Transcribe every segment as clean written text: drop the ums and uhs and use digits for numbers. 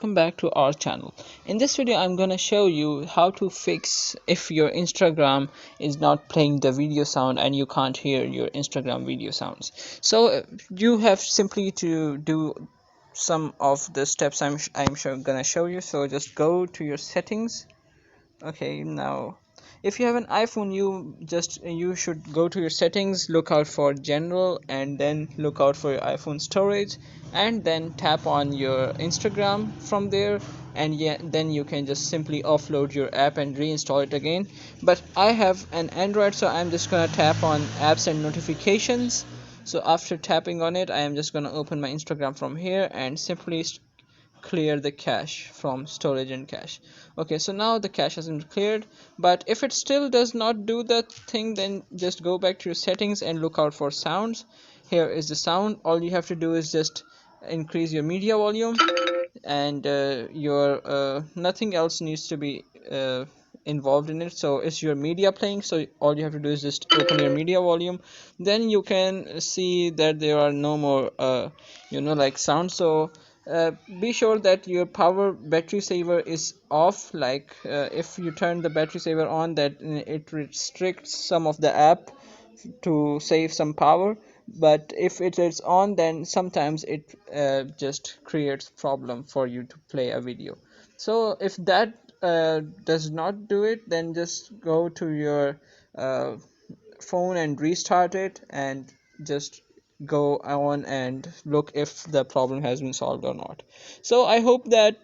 welcome back to our channel. In this video I'm gonna show you how to fix if your Instagram is not playing the video sound and you can't hear your Instagram video sounds. So you have simply to do some of the steps gonna show you. So just go to your settings. Okay, now if you have an iPhone, you should go to your settings, look out for general, and then look out for your iPhone storage, and then tap on your Instagram from there, and yeah, then you can just simply offload your app and reinstall it again. But I have an Android, so I'm just gonna tap on apps and notifications. So after tapping on it, I am just gonna open my Instagram from here and simply clear the cache from storage and cache. Okay, so now the cache has been cleared, but if it still does not do that thing, then just go back to your settings and look out for sounds. Here is the sound. All you have to do is just increase your media volume, and your nothing else needs to be involved in it. So it's your media playing, so all you have to do is just open your media volume. Then you can see that there are no more like sound. So be sure that your power battery saver is off. Like if you turn the battery saver on, that it restricts some of the app to save some power, but if it is on, then sometimes it just creates problem for you to play a video. So if that does not do it, then just go to your uh, phone and restart it, and just go on and look if the problem has been solved or not. So I hope that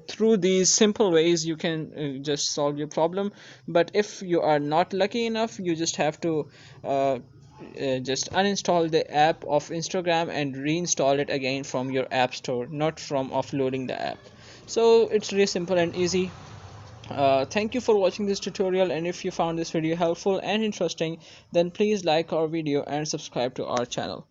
through these simple ways you can just solve your problem. But if you are not lucky enough, you just have to just uninstall the app of Instagram and reinstall it again from your app store, not from offloading the app. So it's really simple and easy. Thank you for watching this tutorial, and if you found this video helpful and interesting, then please like our video and subscribe to our channel.